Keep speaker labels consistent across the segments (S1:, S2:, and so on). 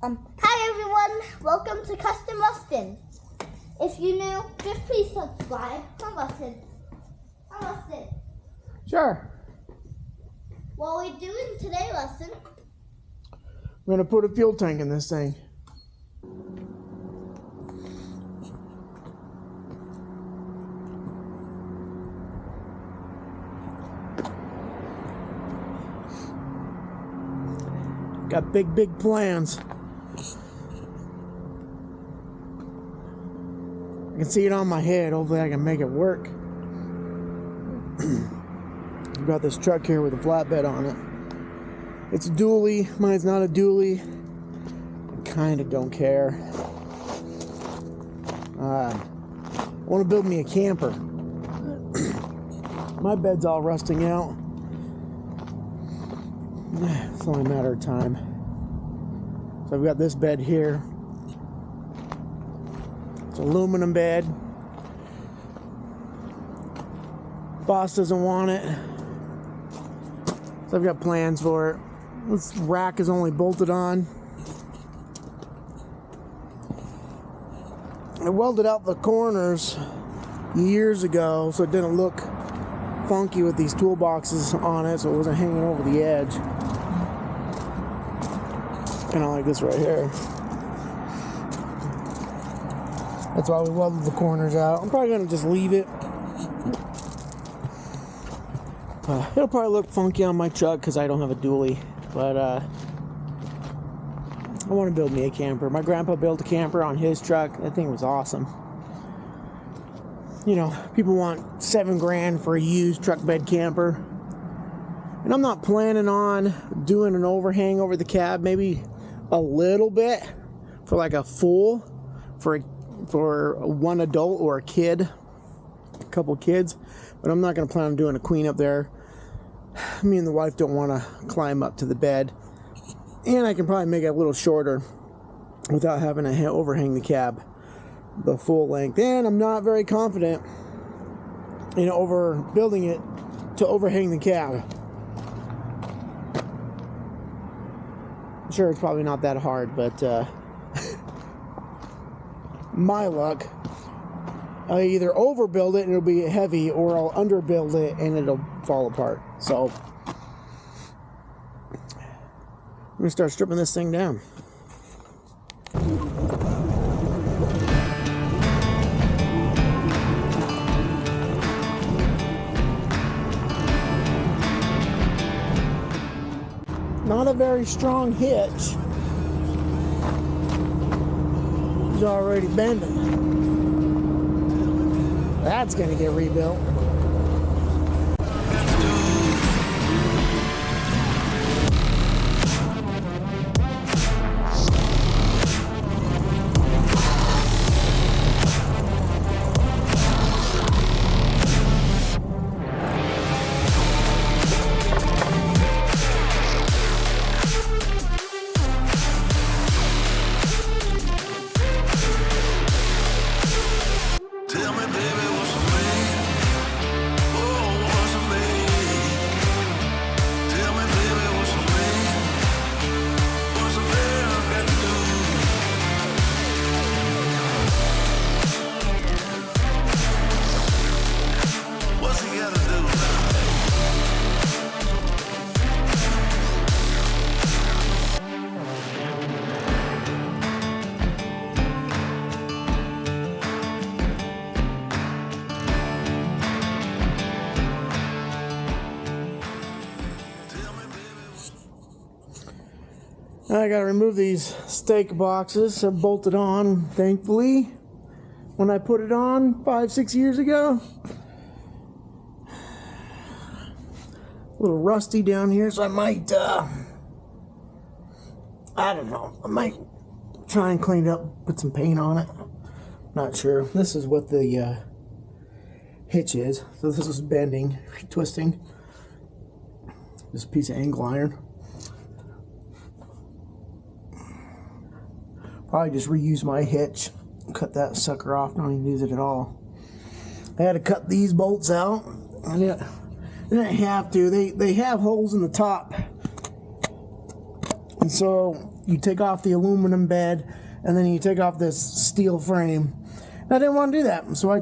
S1: Hi everyone, welcome to Custom Rustin. If you're new, just please subscribe. I'm Rustin.
S2: Sure.
S1: What are we doing today, Rustin?
S2: We're gonna put a fuel tank in this thing. Got big plans. I can see it on my head. Hopefully I can make it work. I've got this truck here with a flatbed on it. It's a dually. Mine's not a dually. I kind of don't care. I want to build me a camper. My bed's all rusting out. It's only a matter of time. So I've got this bed here. It's an aluminum bed. Boss doesn't want it. So I've got plans for it. This rack is only bolted on. I welded out the corners years ago so it didn't look funky with these toolboxes on it, so it wasn't hanging over the edge. Kind of like this right here. That's why we welded the corners out. I'm probably gonna just leave it. It'll probably look funky on my truck because I don't have a dually, but I want to build me a camper. My grandpa built a camper on his truck. That thing was awesome. You know, people want $7 grand for a used truck bed camper, and I'm not planning on doing an overhang over the cab. Maybe a little bit for like a full for one adult or a kid, a couple kids, but I'm not going to plan on doing a queen up there. Me and the wife don't want to climb up to the bed, and I can probably make it a little shorter without having to overhang the cab the full length. And I'm not very confident in building it to overhang the cab. I'm sure it's probably not that hard, but my luck, I either overbuild it and it'll be heavy, or I'll underbuild it and it'll fall apart. So I'm gonna start stripping this thing down. Not a very strong hitch. It's already bending. That's gonna get rebuilt. I gotta remove these stake boxes. They're bolted on, thankfully. When I put it on 5-6 years ago, a little rusty down here, so I might, I don't know, I might try and clean it up, put some paint on it. Not sure. This is what the hitch is. So this is bending, twisting. This piece of angle iron. Probably just reuse my hitch, cut that sucker off, don't even use it at all. I had to cut these bolts out. I didn't have to. They have holes in the top And so you take off the aluminum bed and then you take off this steel frame. And I didn't want to do that, so I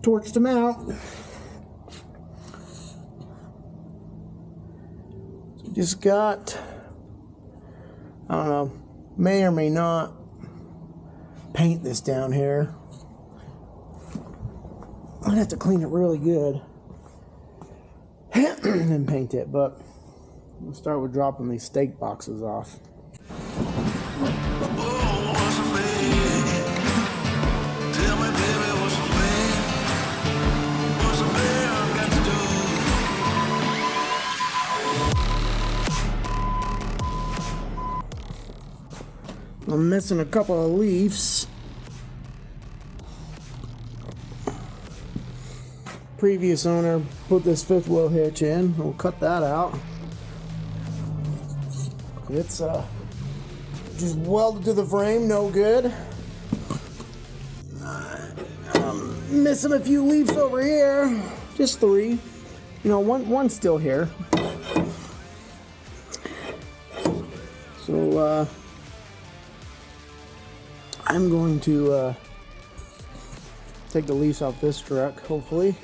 S2: torched them out. So just got, I don't know, may or may not paint this down here. I'd have to clean it really good and then paint it, but we'll start with dropping these steak boxes off. I'm missing a couple of leaves. Previous owner put this fifth wheel hitch in. We'll cut that out. It's just welded to the frame, no good. I'm missing a few leaves over here. Just 3. You know, one's still here. So I'm going to take the leaves off this truck, hopefully.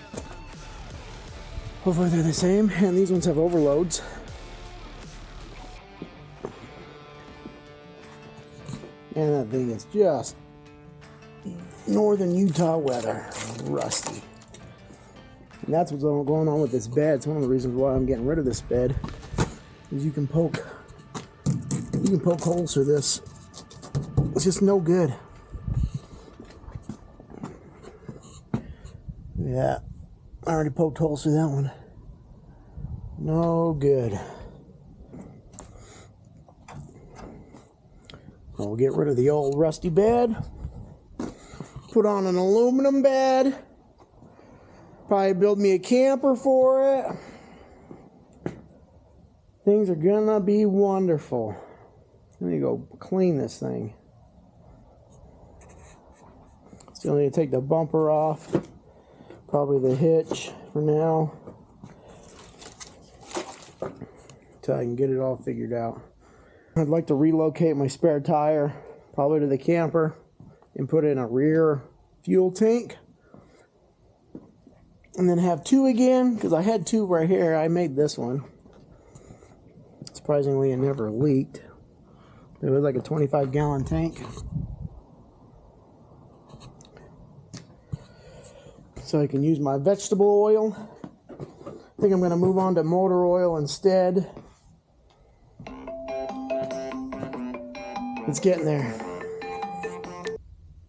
S2: Hopefully they're the same, and these ones have overloads. And that thing is just northern Utah weather, rusty. And that's what's going on with this bed. It's one of the reasons why I'm getting rid of this bed, is you can poke holes through this. It's just no good. Yeah, I already poked holes through that one. No good. We'll get rid of the old rusty bed. Put on an aluminum bed. Probably build me a camper for it. Things are gonna be wonderful. Let me go clean this thing. Still need to take the bumper off. Probably the hitch for now. Until I can get it all figured out. I'd like to relocate my spare tire, probably to the camper, and put in a rear fuel tank. And then have 2 again, because I had 2 right here. I made this one. Surprisingly, it never leaked. It was like a 25-gallon tank. So I can use my vegetable oil. I think I'm going to move on to motor oil instead. It's getting there.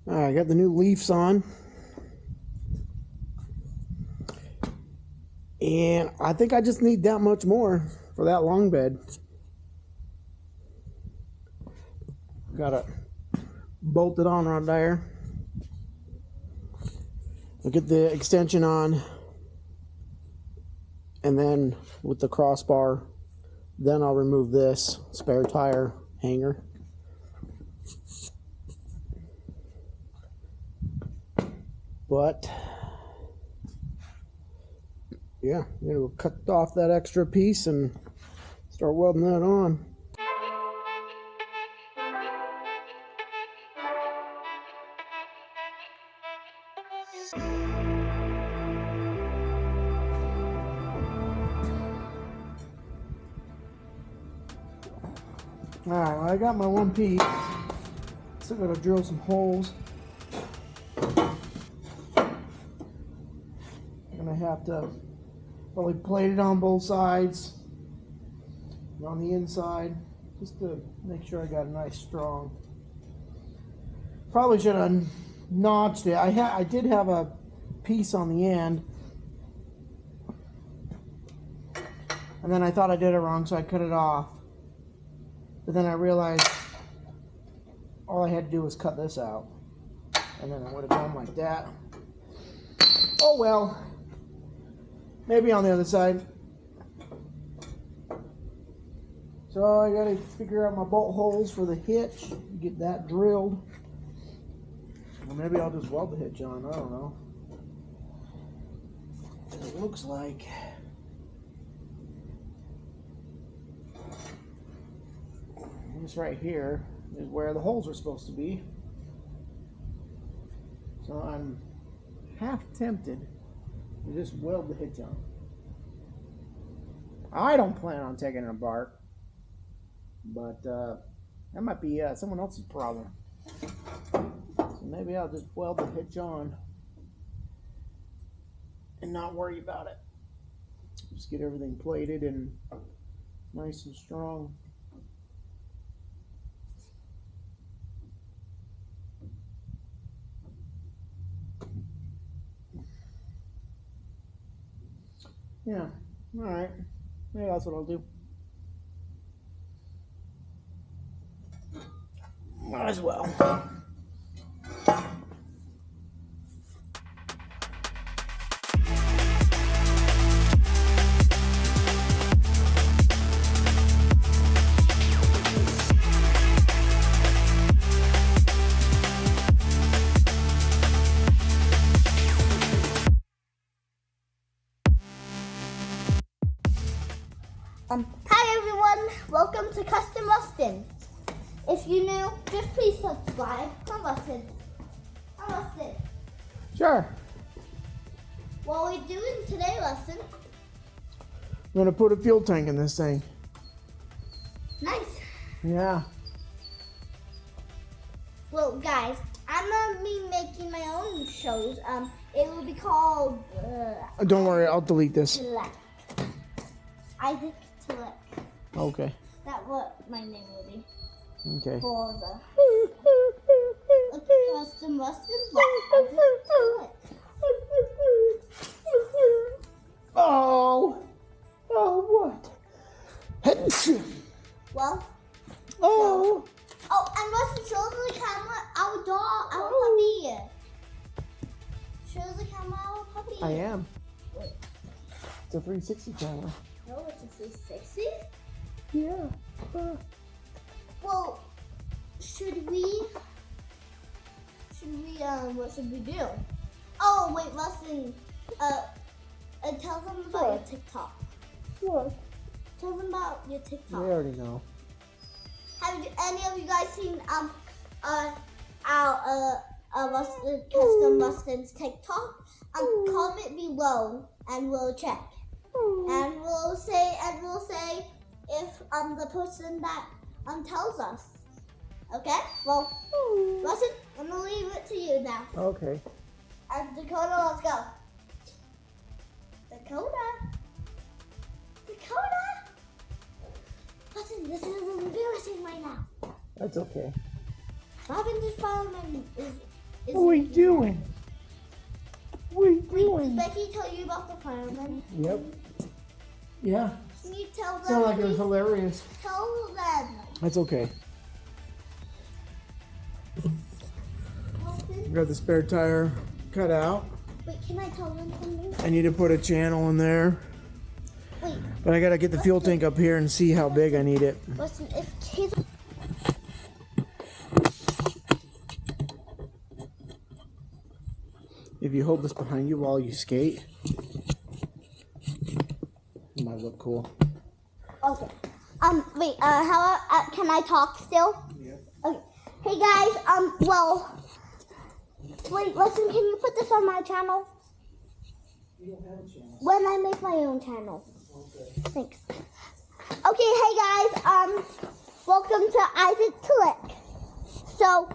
S2: Alright, I got the new leaves on. And I think I just need that much more for that long bed. Got it bolted on right there. I'll get the extension on, and then with the crossbar, then I'll remove this spare tire hanger. But yeah, I'm gonna cut off that extra piece and start welding that on. Alright, well, I got my one piece. Still gotta drill some holes. I'm gonna have to probably plate it on both sides and on the inside, just to make sure I got a nice strong. Probably should have notched it. I did have a piece on the end, and then I thought I did it wrong, so I cut it off. But then I realized all I had to do was cut this out, and then I would have gone like that. Oh well, maybe on the other side. So I gotta figure out my bolt holes for the hitch, get that drilled. Or maybe I'll just weld the hitch on, I don't know. It looks like. this right here is where the holes are supposed to be. So I'm half tempted to just weld the hitch on. I don't plan on taking it apart, but that might be someone else's problem. So maybe I'll just weld the hitch on and not worry about it. Just get everything plated and nice and strong. Yeah, all right. Maybe that's what I'll do. Might as well.
S1: Hi everyone, welcome to Custom Rustin. If you're new, just please subscribe. I'm Rustin.
S2: Sure.
S1: What are we doing today, Rustin?
S2: I'm gonna put a fuel tank in this thing.
S1: Nice.
S2: Yeah.
S1: Well, guys, I'm gonna be making my own shows. It will be called.
S2: Don't worry, I'll delete this.
S1: Tilek. Isaac Tilek.
S2: Okay.
S1: That's what my name will be.
S2: Okay.
S1: For the Custom Rustin Isaac Tilek.
S2: Oh. Oh, what?
S1: Well.
S2: Oh.
S1: Oh, and Rustin, show the camera our dog, our puppy. Show the camera our puppy.
S2: I am.
S1: Wait.
S2: It's a 360 camera.
S1: No, it's a 360.
S2: Yeah.
S1: Well, should we, what should we do? Oh, wait, Rustin, tell them about your TikTok.
S2: What?
S1: Tell them about your
S2: They
S1: TikTok.
S2: already know.
S1: Have any of you guys seen, our Rustin, Custom Rustin's TikTok? Comment below and we'll check. And we'll say if the person that tells us. Okay? Well, Rustin, I'm gonna leave it to you now.
S2: Okay.
S1: And Dakota, let's go. Dakota. Rustin, this is embarrassing right now.
S2: That's okay.
S1: Robin just fireman is
S2: What are we doing? What are we
S1: Wait,
S2: doing?
S1: did Becky tell you about the fireman?
S2: Yep. Yeah.
S1: Can you tell them?
S2: Sounded like it was
S1: please?
S2: hilarious.
S1: Tell them.
S2: That's okay.
S1: Rustin,
S2: Got the spare tire cut out.
S1: wait, can I tell them something?
S2: I need to put a channel in there.
S1: Wait,
S2: But I gotta get the fuel tank up here and see how big I need it.
S1: listen, if kids.
S2: If you hold this behind you while you skate, it might look cool.
S1: Okay. Wait, how, can I talk still?
S2: Yep.
S1: Okay. Hey guys, well, wait, listen, can you put this on my channel?
S2: You don't have a channel.
S1: When I make my own channel.
S2: Okay.
S1: Thanks. Okay, hey guys, welcome to Isaac Tilek. So,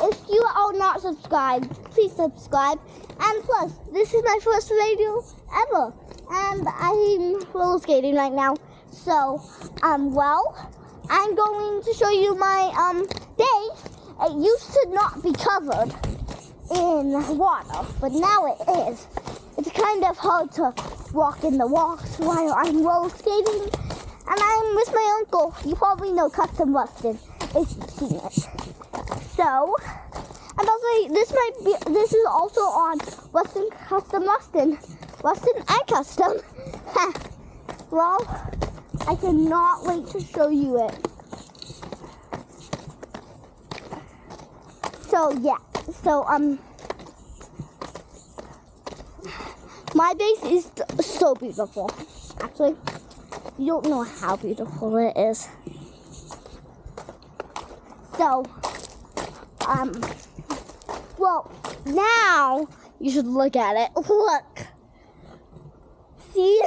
S1: if you are not subscribed, please subscribe. And plus, this is my first video ever. And I'm roller skating right now. So, well, I'm going to show you my, day. It used to not be covered in water, but now it is. It's kind of hard to walk in the walks while I'm roller skating. And I'm with my uncle. You probably know Custom Rustin if you've seen it. So, and also this is also on Rustin Custom Rustin. Rustin and Custom. Well, I cannot wait to show you it. So yeah, so my base is so beautiful, actually. You don't know how beautiful it is. So, well, now you should look at it. Look. See?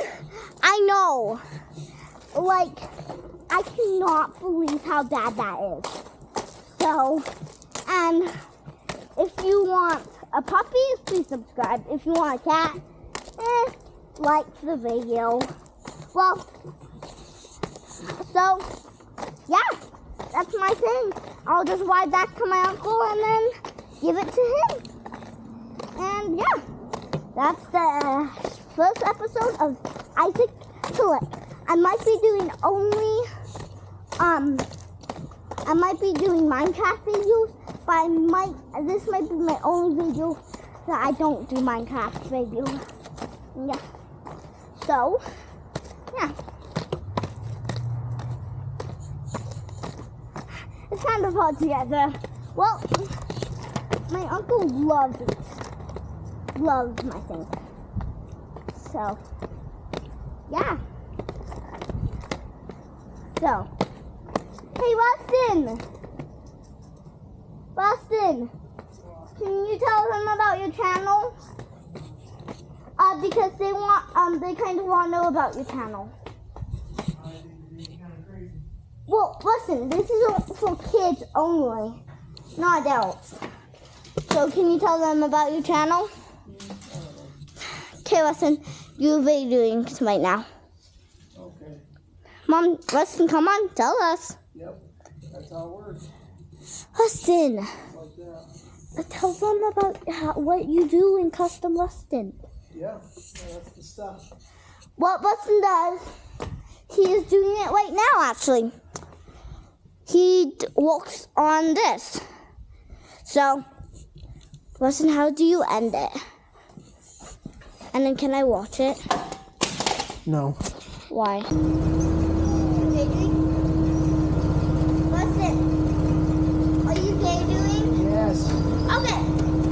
S1: I know. Like, I cannot believe how bad that is. So, and if you want a puppy, please subscribe. If you want a cat, like the video. Well, so, yeah, that's my thing. I'll just ride back to my uncle and then give it to him. And yeah, that's the first episode of Isaac to Lick. I might be doing Minecraft videos, but this might be my only video that I don't do Minecraft videos. Yeah. So, yeah. It's kind of hard together. Well, my uncle loves it. Loves my thing. So, yeah. So, hey, Rustin! Rustin, can you tell them about your channel? Because they kind of want to know about your channel. Well, listen, this is for kids only, not adults. So, can you tell them about your channel? Okay, Rustin, you're doing right now.
S2: Okay.
S1: Mom, Rustin, come on, tell us.
S2: Yep, that's how it works.
S1: Rustin,
S2: Like that.
S1: tell them about what you do in Custom Rustin.
S2: Yeah, that's the stuff.
S1: What Rustin does, he is doing it right now, actually. He works on this. So, Rustin, how do you end it? And then can I watch it?
S2: No.
S1: Why? Rustin, are you doing?
S2: Yes.
S1: Okay,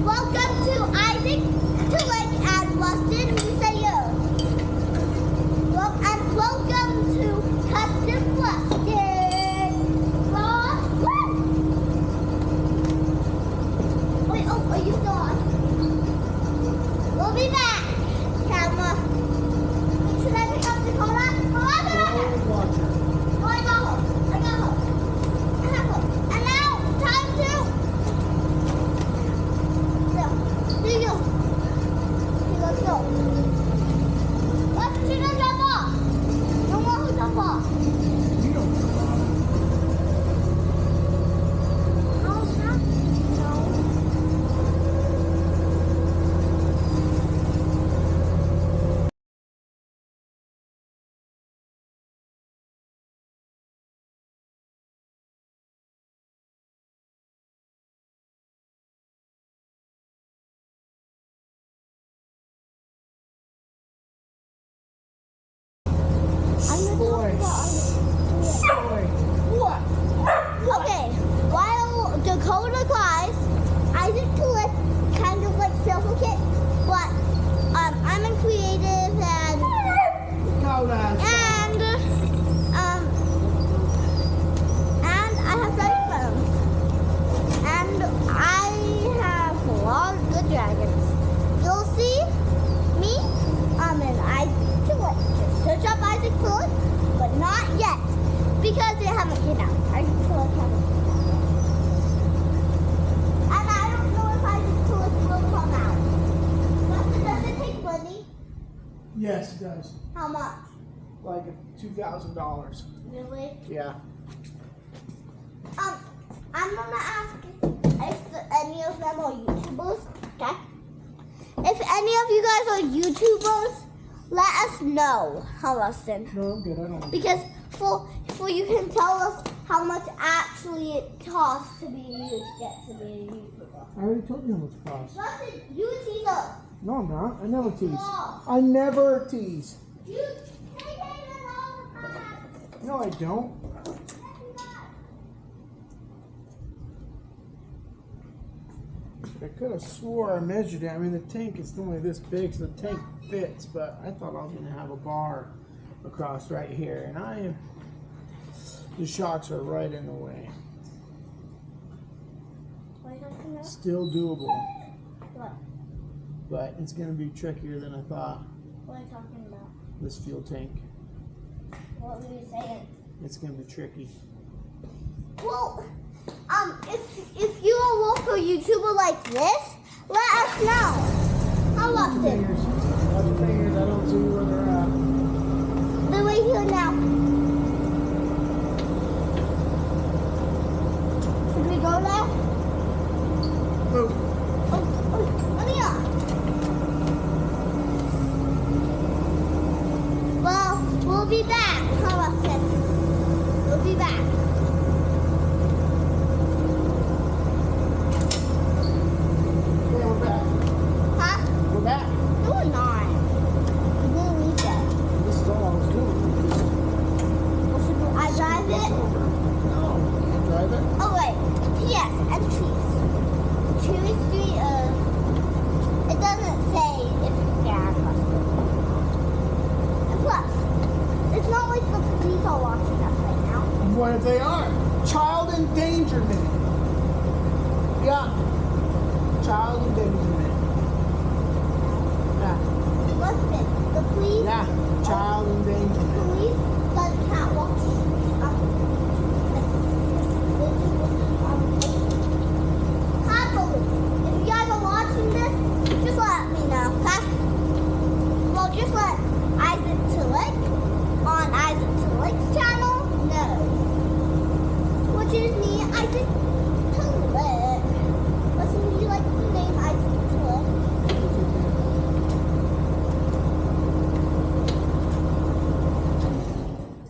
S1: welcome to Isaac to Lick and Rustin. We say yo. Well, and welcome to Custom Rustin. Wait, oh, are you still on? We'll be back. Camera. Should I pick up the camera? Come on, come on.
S2: Watcher.
S1: Oh, I got home. I got home. I have home. And now, time to... So, there you go. Okay, let's go. Let's do the jump off. No more jump off.
S2: You don't know.
S1: No, not... No.
S2: What?
S1: Okay, while Dakota cries, Isaac to Lick kind of like self-kit, but I'm a creative and I have dragons. And I have a lot of good dragons. You'll see me in Isaac to Lick. Just search up Isaac to Lick, but not yet. Because they haven't came out. Isaac to Lick haven't came out. And I don't know if Isaac to Lick will come out. But does it take money?
S2: Yes, it does.
S1: How much?
S2: Like $2,000.
S1: Really?
S2: Yeah.
S1: I'm gonna ask if any of them are YouTubers. Okay? If any of you guys are YouTubers, let us know. How Rustin?
S2: No, I'm good. I don't.
S1: Because for you can tell us how much actually it costs to be get to be a YouTuber.
S2: I already told you how much it costs.
S1: Rustin, you tease us.
S2: No, I'm not. I never tease.
S1: No.
S2: I never tease.
S1: You say that all the time.
S2: No, I don't. I could have swore I measured it. I mean, the tank is only this big, so the tank fits, but I thought I was going to have a bar across right here, and the shocks are right in the way.
S1: What are you talking about?
S2: Still doable,
S1: What?
S2: but it's gonna be trickier than I thought.
S1: What are you talking about?
S2: This fuel tank.
S1: What were you saying?
S2: It's gonna be tricky.
S1: Well, if you're a local YouTuber like this, let us know. How often?
S2: Fingers. Watch your fingers. I don't see where they're at.
S1: They're right here now. Should we go there?
S2: Move.
S1: Oh, let me up. Well, we'll be back. How often? We'll be back.
S2: Okay, we're back.
S1: Huh?
S2: We're back.
S1: No, we're not. We didn't leave yet.
S2: This is all I was doing.
S1: Well, should I drive it?
S2: No, you can't drive it.
S1: Oh, wait. Yes, and trees. Cherry Street, it doesn't say if you can cross it. And plus, it's not like the police are watching us right now.
S2: What if they are? Child endangerment. Yeah. Child endangerment. Yeah.
S1: Listen, the police,
S2: Yeah. Child endangerment.
S1: police can't watch. Hi, police. If you guys are watching this, just let me know, okay? Well, just let Isaac Tillich on Isaac Tillich's channel know. Which is me, Isaac Tillich. Listen, do you like the name Isaac Tillich?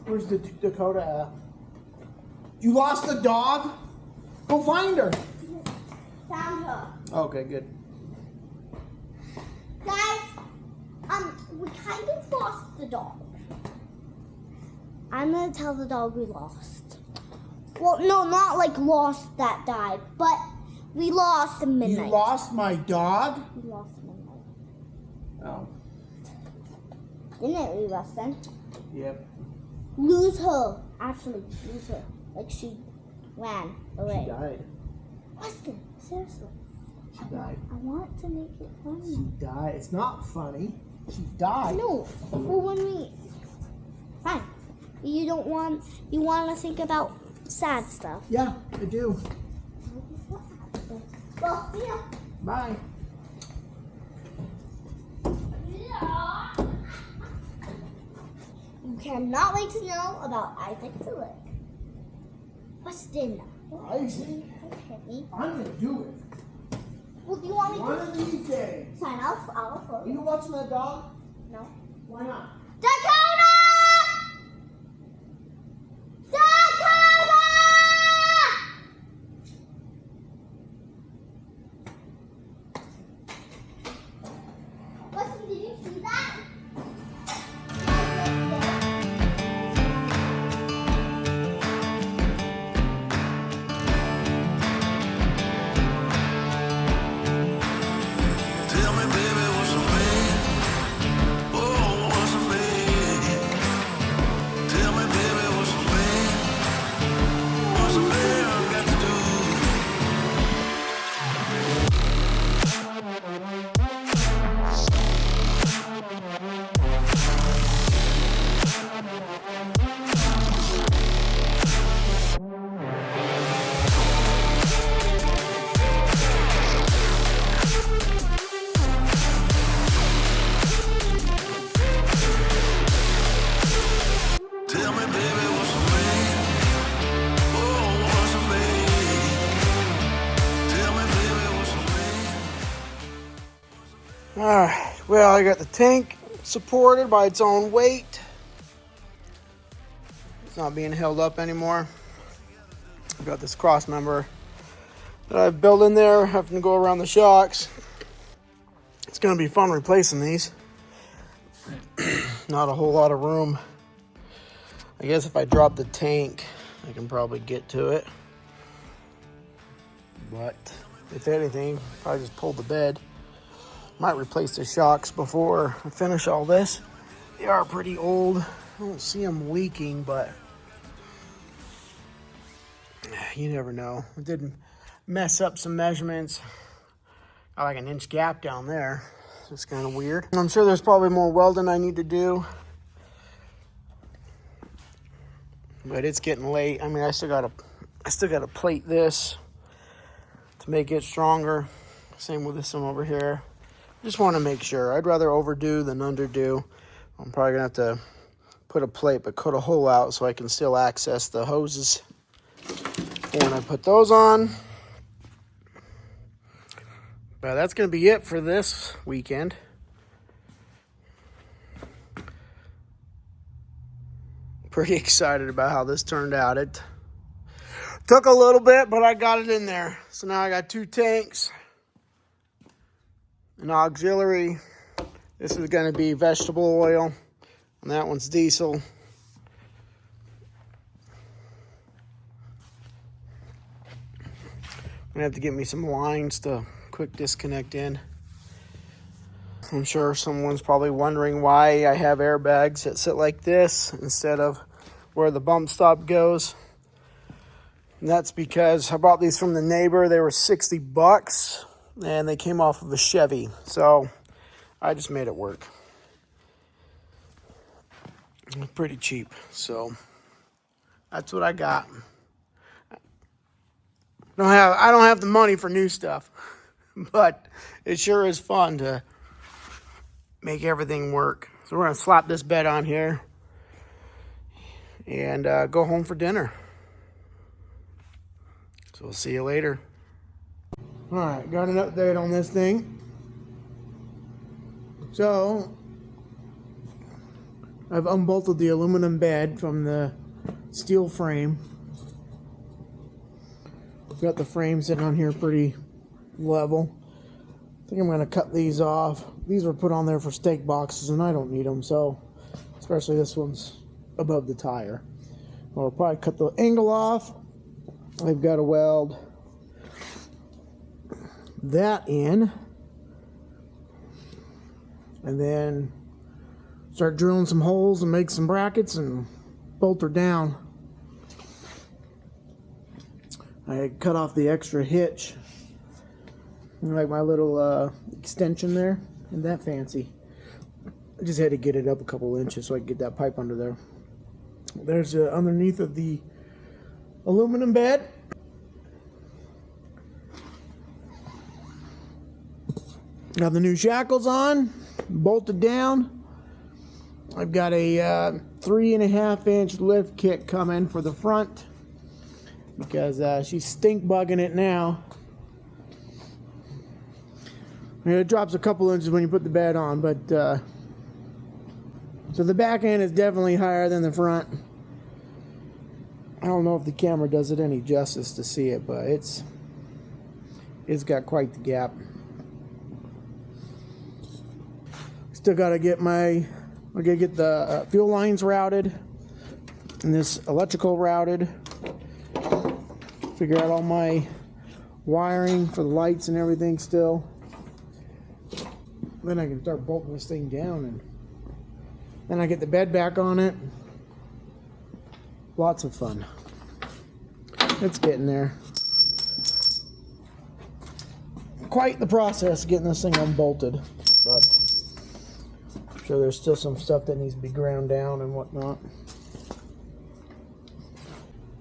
S2: Where's the Dakota at? You lost the dog? Go find her.
S1: Found her.
S2: Okay, good.
S1: Guys, we kind of lost the dog. I'm gonna tell the dog we lost. Well, no, not like lost that died, but we lost a midnight.
S2: You lost my dog?
S1: We lost midnight.
S2: Oh.
S1: Didn't we, Rustin?
S2: Yep.
S1: Lose her. Actually, lose her. Like she ran away.
S2: She died.
S1: Rustin, seriously.
S2: She died.
S1: I want to make it
S2: She
S1: funny.
S2: died. It's not funny. She died.
S1: No, well, when we... Fine. You don't want... You want to think about sad stuff.
S2: Yeah, I do.
S1: Well, yeah.
S2: Bye.
S1: You cannot wait to know about Isaac Tillich. Rustin.
S2: Isaac?
S1: Hit me.
S2: I'm gonna do it.
S1: Well, do you want me
S2: One
S1: to
S2: of these days.
S1: sign off? I'll
S2: Are
S1: follow.
S2: you watching that dog?
S1: No.
S2: Why not?
S1: Dakota! Dakota! Listen, did you see that?
S3: Tell me, baby, what's a man? Oh, what's a man? Tell me, baby, what's a man? What's a man got to do? Tell me, baby, what's a man? Oh, what's a man? Tell me, baby, what's a man?
S2: Alright, well, I got the tank supported by its own weight. It's not being held up anymore. I've got this cross member that I've built in there, having to go around the shocks. It's going to be fun replacing these. Not a whole lot of room. I guess if I drop the tank, I can probably get to it. But if anything, if I just pull the bed, might replace the shocks before I finish all this. They are pretty old. I don't see them leaking, but you never know. It did mess up some measurements. Got like an inch gap down there. It's kind of weird. I'm sure there's probably more welding I need to do. But it's getting late. I mean, I still gotta plate this to make it stronger. Same with this one over here. Just want to make sure. I'd rather overdo than underdo. I'm probably gonna have to put a plate, but cut a hole out so I can still access the hoses when I put those on. But that's gonna be it for this weekend. Pretty excited about how this turned out. It took a little bit, but I got it in there. So now I got 2 tanks, an auxiliary. This is going to be vegetable oil, and that one's diesel. I'm gonna have to get me some lines to quick disconnect in. I'm sure someone's probably wondering why I have airbags that sit like this instead of where the bump stop goes. And that's because I bought these from the neighbor. They were $60 and they came off of a Chevy. So I just made it work. Pretty cheap. So that's what I got. I don't have the money for new stuff, but it sure is fun to make everything work. So we're gonna slap this bed on here and go home for dinner. So we'll see you later. All right, got an update on this thing. So I've unbolted the aluminum bed from the steel frame. I've got the frame sitting on here pretty level. I think I'm going to cut these off. These were put on there for stake boxes and I don't need them, so especially this one's above the tire. I'll probably cut the angle off. I've got to weld that in and then start drilling some holes and make some brackets and bolt her down. I cut off the extra hitch, like my little extension there. Isn't that fancy? I just had to get it up a couple inches so I could get that pipe under there. There's underneath of the aluminum bed. Got the new shackles on, bolted down. I've got a 3.5-inch lift kit coming for the front because she's stink bugging it now. It drops a couple inches when you put the bed on, but so the back end is definitely higher than the front. I don't know if the camera does it any justice to see it, but it's got quite the gap. Still got to get the fuel lines routed and this electrical routed. Figure out all my wiring for the lights and everything still. Then I can start bolting this thing down, and then I get the bed back on it. Lots of fun. It's getting there. Quite the process getting this thing unbolted, but I'm sure there's still some stuff that needs to be ground down and whatnot.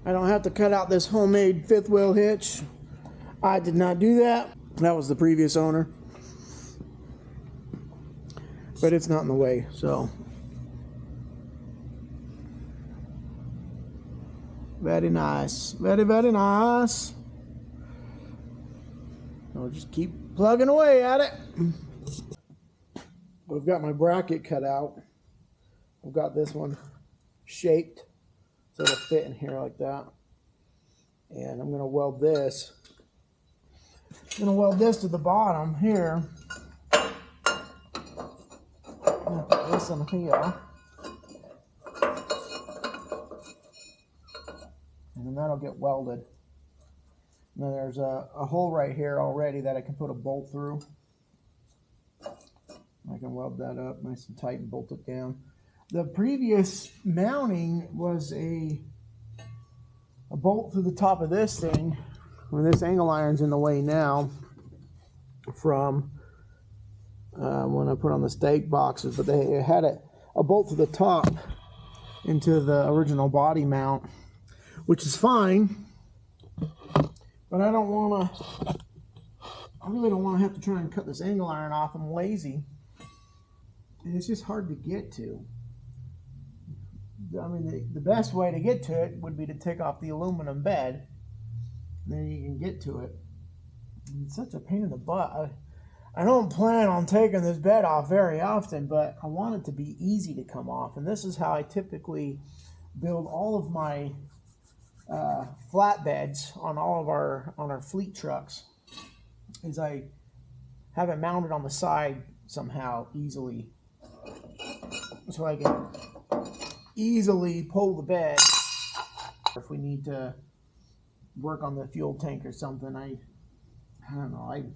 S2: I don't have to cut out this homemade fifth wheel hitch. I did not do that. That was the previous owner. But it's not in the way, so. Very nice. Very, very nice. I'll just keep plugging away at it. I've got my bracket cut out. I've got this one shaped so it'll fit in here like that. And I'm going to weld this. I'm going to weld this to the bottom here. I'm going to put this in here. And then that'll get welded. And then there's a hole right here already that I can put a bolt through. I can weld that up nice and tight and bolt it down. The previous mounting was a bolt through the top of this thing. When this angle iron's in the way now from when I put on the stake boxes, but they had a bolt through the top into the original body mount, which is fine, but I really don't want to have to try and cut this angle iron off. I'm lazy, and it's just hard to get to. I mean, the best way to get to it would be to take off the aluminum bed, and then you can get to it. It's such a pain in the butt. I don't plan on taking this bed off very often, but I want it to be easy to come off, and this is how I typically build all of my flatbeds on our fleet trucks. Is I have it mounted on the side somehow easily, so I can easily pull the bed if we need to work on the fuel tank or something. I don't know.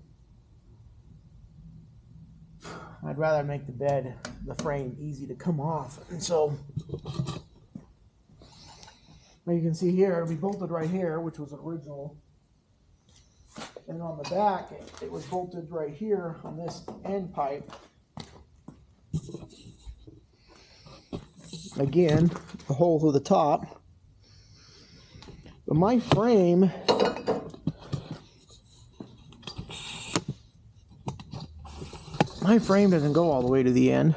S2: I'd rather make the frame easy to come off. And so, well, you can see here, it'll be bolted right here, which was original. And on the back, it was bolted right here on this end pipe. Again, a hole through the top. But my frame doesn't go all the way to the end,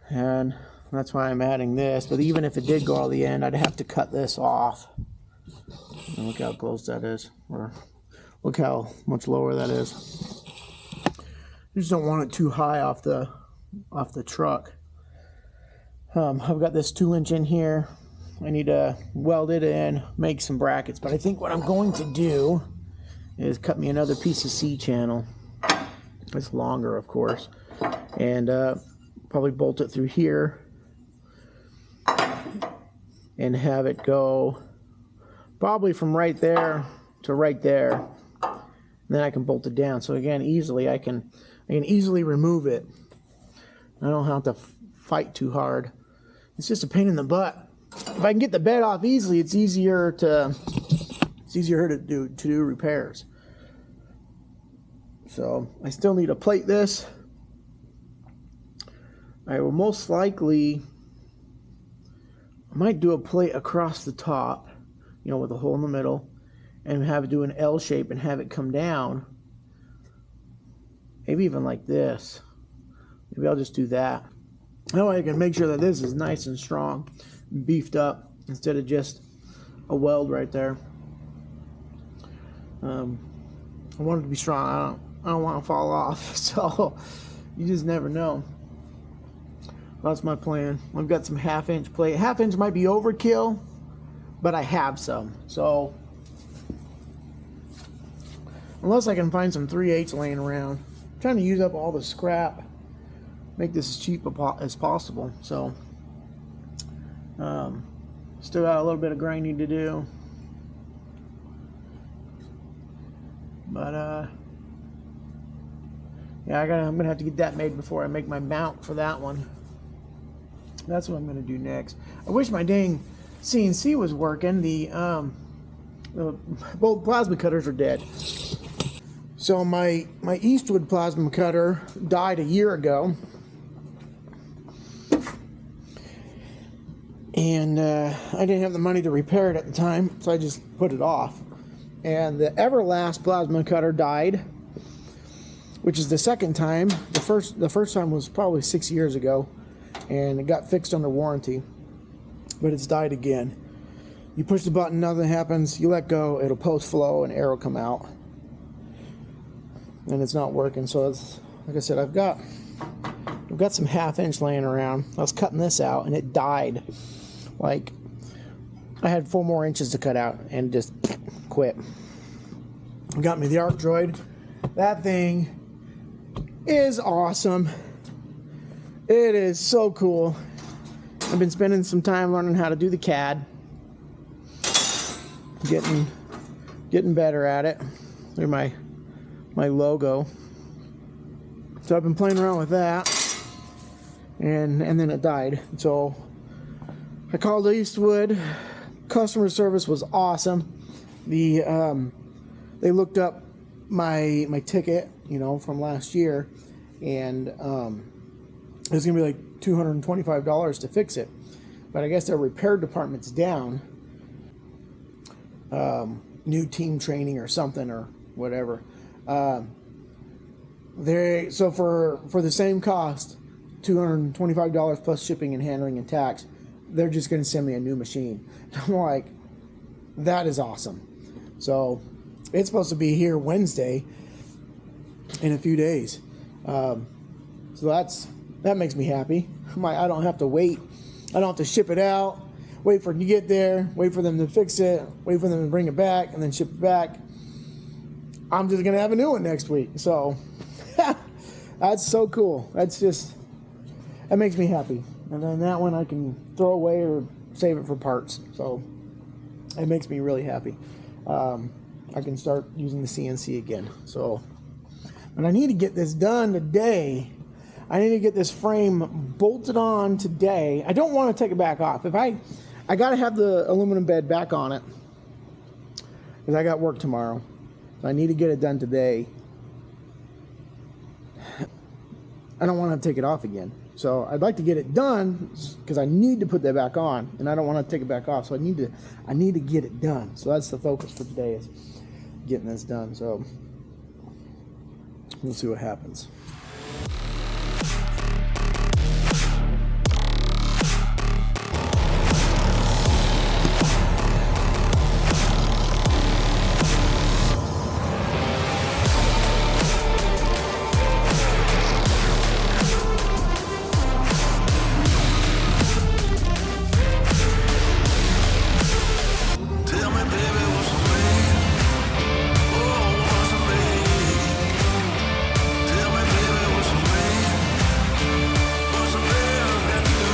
S2: and that's why I'm adding this. But even if it did go all the end, I'd have to cut this off. And look how close that is, or look how much lower that is. I just don't want it too high off the truck. I've got this 2-inch in here. I need to weld it in, make some brackets, but I think what I'm going to do is cut me another piece of C-channel. It's longer, of course, and probably bolt it through here and have it go probably from right there to right there. And then I can bolt it down. So again, easily I can easily remove it. I don't have to fight too hard. It's just a pain in the butt. If I can get the bed off easily, it's easier to do repairs. So I still need to plate this. I will most likely, I might do a plate across the top, you know, with a hole in the middle, and have it do an L shape and have it come down. Maybe even like this. Maybe I'll just do that. That way I can make sure that this is nice and strong, beefed up, instead of just a weld right there. I want it to be strong. I don't want to fall off, so you just never know. That's my plan. I've got some 1/2-inch plate. 1/2-inch might be overkill, but I have some. So unless I can find some 3/8 laying around, I'm trying to use up all the scrap, make this as cheap as possible. So still got a little bit of grinding to do, but yeah, I'm gonna have to get that made before I make my mount for that one. That's what I'm gonna do next. I wish my dang CNC was working. Both plasma cutters are dead. So my Eastwood plasma cutter died a year ago, and I didn't have the money to repair it at the time, so I just put it off. And the Everlast plasma cutter died, which is the second time. The first time was probably 6 years ago, and it got fixed under warranty, but it's died again. You push the button, nothing happens. You let go, it'll post flow, and arrow come out, and it's not working. So it's, like I said, I've got some 1/2-inch laying around. I was cutting this out, and it died. Like, I had 4 more inches to cut out, and just quit. Got me the Arc Droid. That thing is awesome. It is so cool. I've been spending some time learning how to do the CAD. Getting better at it. There's my logo. So I've been playing around with that. and then it died. So I called Eastwood. Customer service was awesome. They looked up my ticket, you know, from last year, and it was gonna be like $225 to fix it. But I guess their repair department's down. New team training or something or whatever. So for the same cost, $225 plus shipping and handling and tax, they're just going to send me a new machine. I'm like, that is awesome. So it's supposed to be here Wednesday in a few days. So that makes me happy. I'm like, I don't have to wait. I don't have to ship it out, wait for it to get there, wait for them to fix it, wait for them to bring it back, and then ship it back. I'm just going to have a new one next week. So that's so cool. That makes me happy. And then that one I can throw away or save it for parts. So it makes me really happy. I can start using the CNC again. So, but I need to get this done today. I need to get this frame bolted on today. I don't want to take it back off. I got to have the aluminum bed back on it because I got work tomorrow. So I need to get it done today. I don't want to take it off again. So I'd like to get it done because I need to put that back on, and I don't want to take it back off. So I need to get it done. So that's the focus for today, is getting this done. So we'll see what happens.
S3: Tell me, baby, what's the plan? Oh, what's the plan? Tell me, baby, what's the plan? What's the plan I got to do?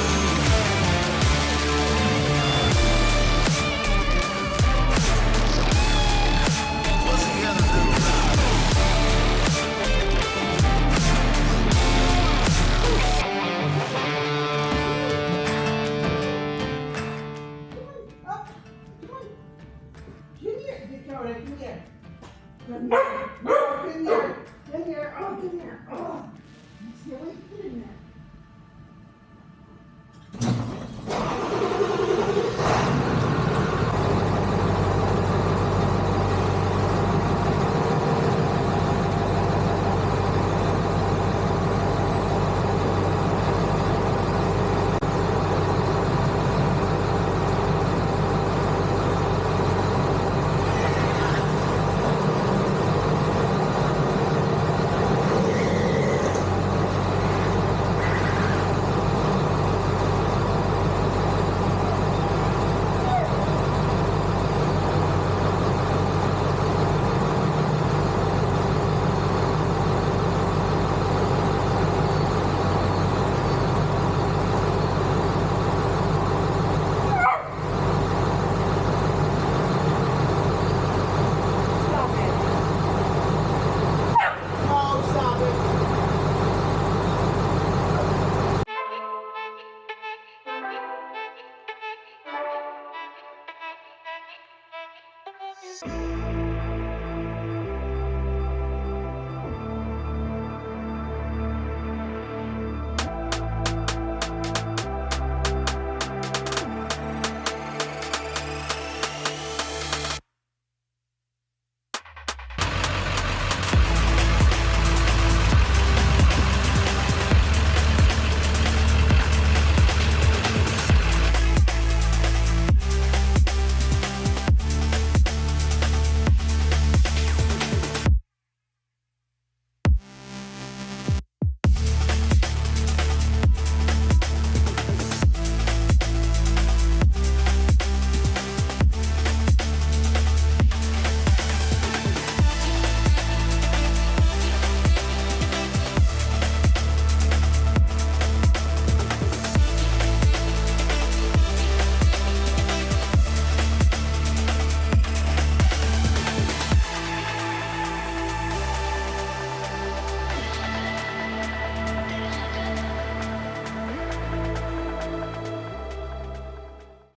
S3: What's he gotta do now?
S4: Thank you.